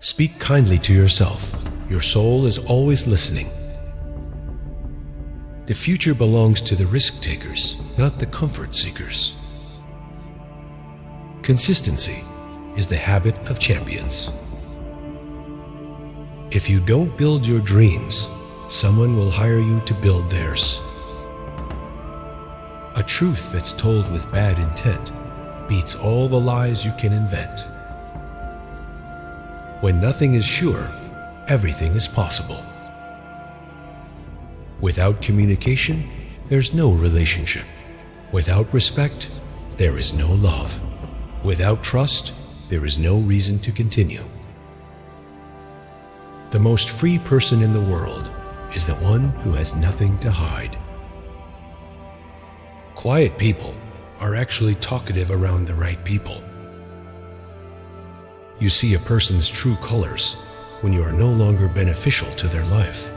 Speak kindly to yourself. Your soul is always listening. The future belongs to the risk takers, not the comfort seekers. Consistency is the habit of champions. If you don't build your dreams, someone will hire you to build theirs. A truth that's told with bad intent beats all the lies you can invent. When nothing is sure, everything is possible. Without communication, there's no relationship. Without respect, there is no love. Without trust, there is no reason to continue. The most free person in the world is the one who has nothing to hide. Quiet people are actually talkative around the right people. You see a person's true colors when you are no longer beneficial to their life.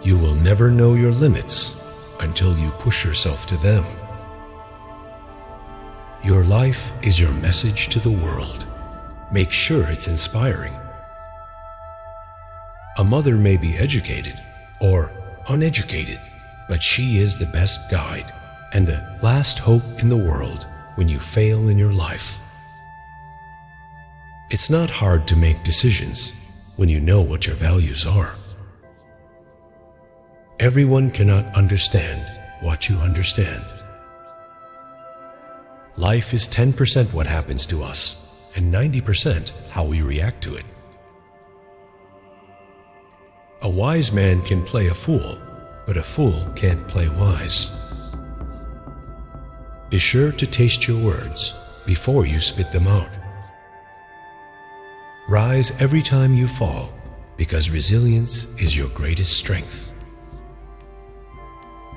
You will never know your limits until you push yourself to them. Your life is your message to the world. Make sure it's inspiring. A mother may be educated or uneducated, but she is the best guide and the last hope in the world when you fail in your life. It's not hard to make decisions when you know what your values are. Everyone cannot understand what you understand. Life is 10% what happens to us and 90% how we react to it. A wise man can play a fool, but a fool can't play wise. Be sure to taste your words before you spit them out. Rise every time you fall, because resilience is your greatest strength.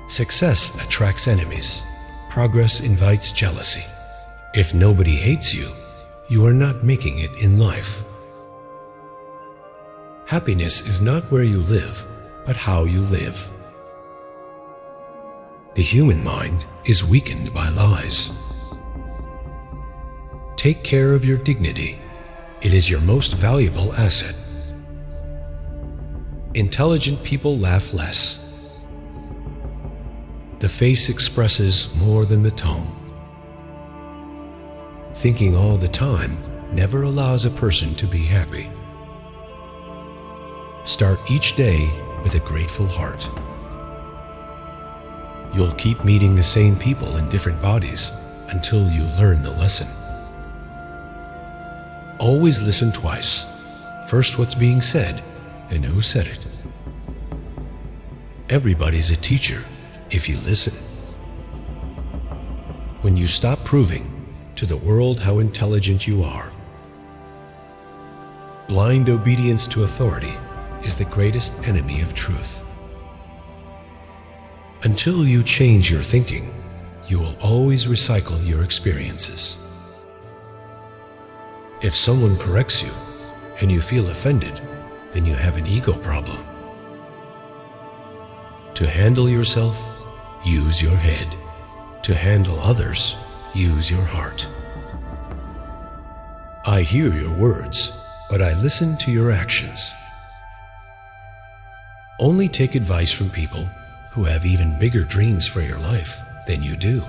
Success attracts enemies. Progress invites jealousy. If nobody hates you, you are not making it in life. Happiness is not where you live, but how you live. The human mind is weakened by lies. Take care of your dignity. It is your most valuable asset. Intelligent people laugh less. The face expresses more than the tongue. Thinking all the time never allows a person to be happy. Start each day with a grateful heart. You'll keep meeting the same people in different bodies until you learn the lesson. Always listen twice. First what's being said, and who said it. Everybody's a teacher if you listen. When you stop proving to the world how intelligent you are. Blind obedience to authority is the greatest enemy of truth. Until you change your thinking, you will always recycle your experiences. If someone corrects you and you feel offended, then you have an ego problem. To handle yourself, use your head. To handle others, use your heart. I hear your words, but I listen to your actions. Only take advice from people who have even bigger dreams for your life than you do.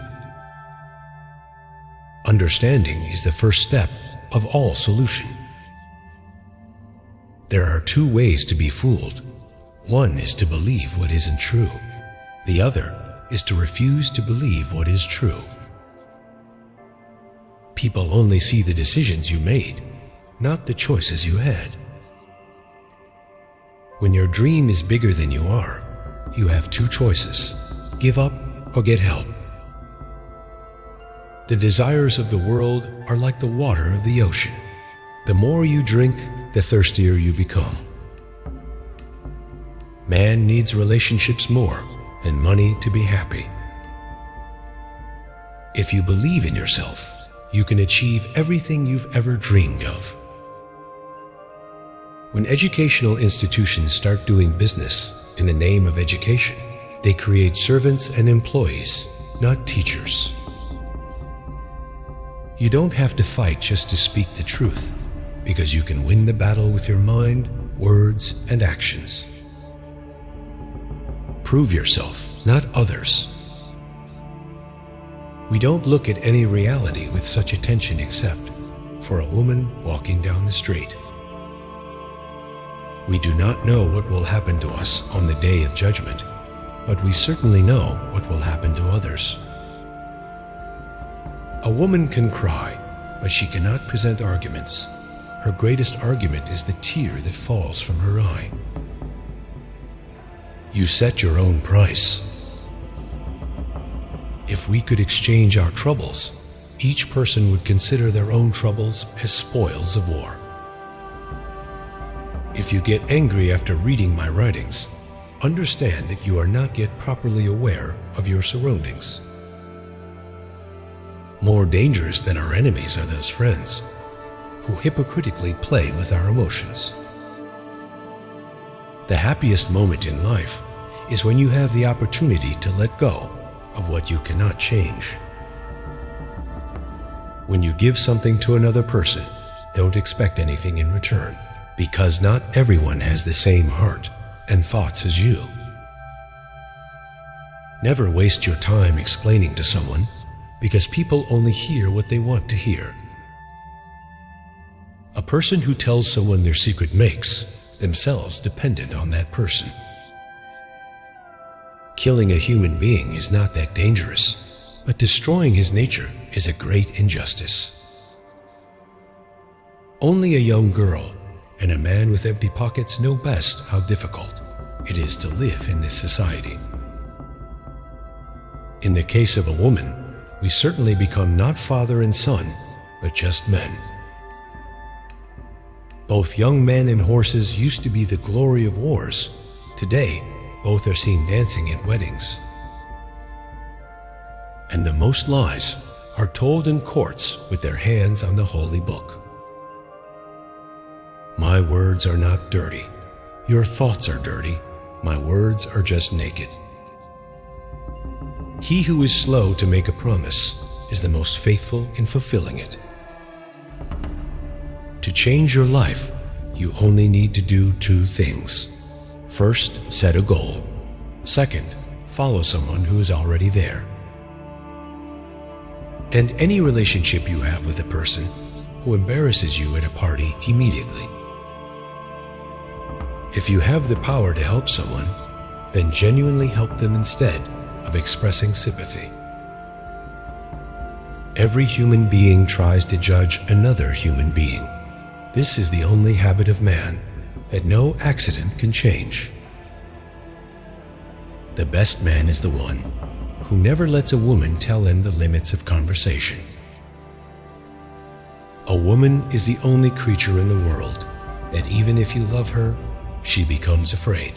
Understanding is the first step of all solution. There are two ways to be fooled. One is to believe what isn't true. The other is to refuse to believe what is true. People only see the decisions you made, not the choices you had. When your dream is bigger than you are, you have two choices: give up or get help. The desires of the world are like the water of the ocean. The more you drink, the thirstier you become. Man needs relationships more than money to be happy. If you believe in yourself, you can achieve everything you've ever dreamed of. When educational institutions start doing business in the name of education, they create servants and employees, not teachers. You don't have to fight just to speak the truth. because you can win the battle with your mind, words, and actions. Prove yourself, not others. We don't look at any reality with such attention except for a woman walking down the street. We do not know what will happen to us on the day of judgment, but we certainly know what will happen to others. A woman can cry, but she cannot present arguments. Her greatest argument is the tear that falls from her eye. You set your own price. If we could exchange our troubles, each person would consider their own troubles as spoils of war. If you get angry after reading my writings, understand that you are not yet properly aware of your surroundings. More dangerous than our enemies are those friends who hypocritically play with our emotions. The happiest moment in life is when you have the opportunity to let go of what you cannot change. When you give something to another person, don't expect anything in return, because not everyone has the same heart and thoughts as you. Never waste your time explaining to someone, because people only hear what they want to hear. A person who tells someone their secret makes themselves dependent on that person. Killing a human being is not that dangerous, but destroying his nature is a great injustice. Only a young girl and a man with empty pockets know best how difficult it is to live in this society. In the case of a woman, we certainly become not father and son, but just men. Both young men and horses used to be the glory of wars. Today, both are seen dancing at weddings. And the most lies are told in courts with their hands on the holy book. My words are not dirty. Your thoughts are dirty. My words are just naked. He who is slow to make a promise is the most faithful in fulfilling it. To change your life, you only need to do two things. First, set a goal. Second, follow someone who is already there. End any relationship you have with a person who embarrasses you at a party immediately. If you have the power to help someone, then genuinely help them instead of expressing sympathy. Every human being tries to judge another human being. This is the only habit of man that no accident can change. The best man is the one who never lets a woman tell him the limits of conversation. A woman is the only creature in the world that even if you love her, she becomes afraid.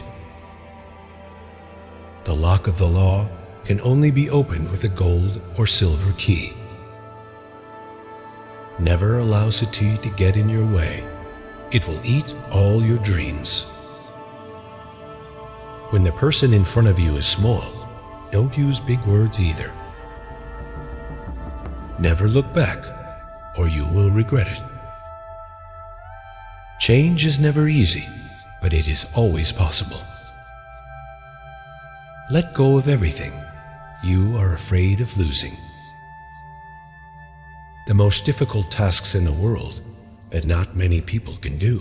The lock of the law can only be opened with a gold or silver key. Never allow sati to get in your way. It will eat all your dreams. When the person in front of you is small, don't use big words either. Never look back, or you will regret it. Change is never easy, but it is always possible. Let go of everything you are afraid of losing. The most difficult tasks in the world that not many people can do: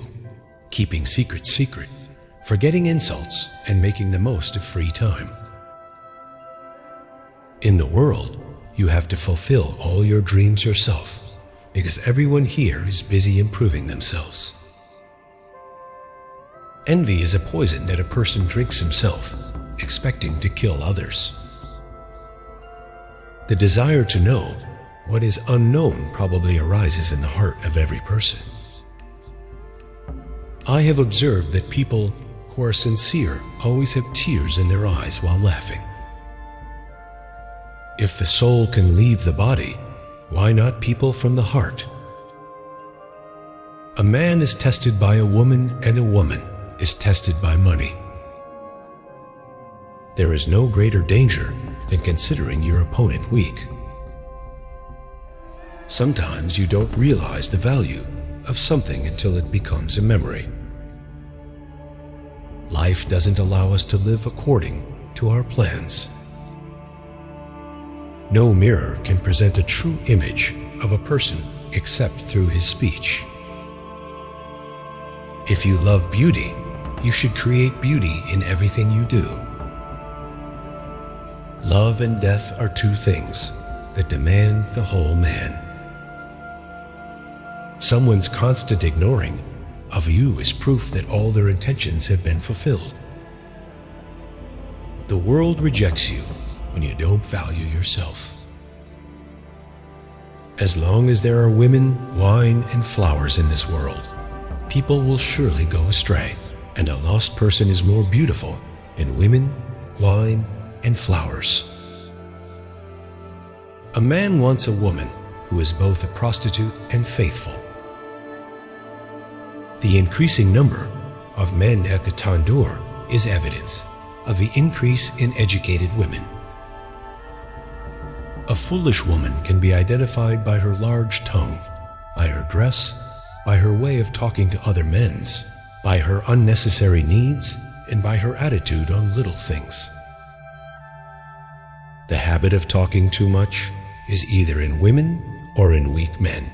keeping secrets secret, forgetting insults, and making the most of free time. In the world, you have to fulfill all your dreams yourself, because everyone here is busy improving themselves. Envy is a poison that a person drinks himself, expecting to kill others. The desire to know what is unknown probably arises in the heart of every person. I have observed that people who are sincere always have tears in their eyes while laughing. If the soul can leave the body, why not people from the heart? A man is tested by a woman, and a woman is tested by money. There is no greater danger than considering your opponent weak. Sometimes you don't realize the value of something until it becomes a memory. Life doesn't allow us to live according to our plans. No mirror can present a true image of a person except through his speech. If you love beauty, you should create beauty in everything you do. Love and death are two things that demand the whole man. Someone's constant ignoring of you is proof that all their intentions have been fulfilled. The world rejects you when you don't value yourself. As long as there are women, wine, and flowers in this world, people will surely go astray, and a lost person is more beautiful than women, wine, and flowers. A man wants a woman who is both a prostitute and faithful. The increasing number of men at the tandoor is evidence of the increase in educated women. A foolish woman can be identified by her large tongue, by her dress, by her way of talking to other men, by her unnecessary needs, and by her attitude on little things. The habit of talking too much is either in women or in weak men.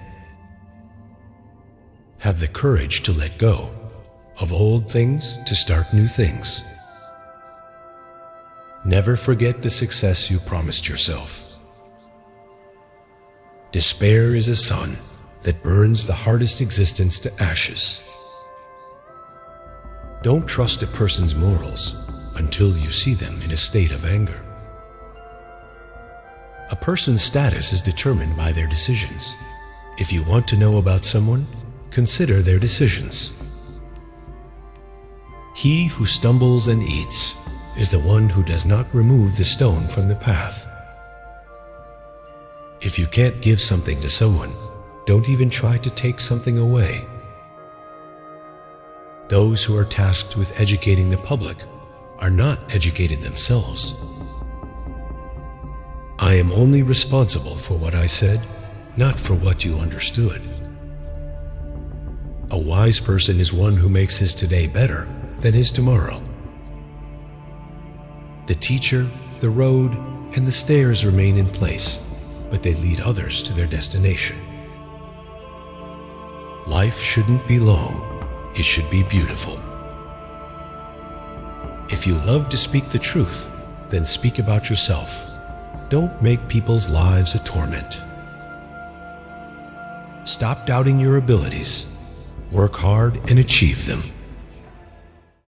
Have the courage to let go of old things to start new things. Never forget the success you promised yourself. Despair is a sun that burns the hardest existence to ashes. Don't trust a person's morals until you see them in a state of anger. A person's status is determined by their decisions. If you want to know about someone, consider their decisions. He who stumbles and eats is the one who does not remove the stone from the path. If you can't give something to someone, don't even try to take something away. Those who are tasked with educating the public are not educated themselves. I am only responsible for what I said, not for what you understood. A wise person is one who makes his today better than his tomorrow. The teacher, the road, and the stairs remain in place, but they lead others to their destination. Life shouldn't be long, it should be beautiful. If you love to speak the truth, then speak about yourself. Don't make people's lives a torment. Stop doubting your abilities. Work hard and achieve them.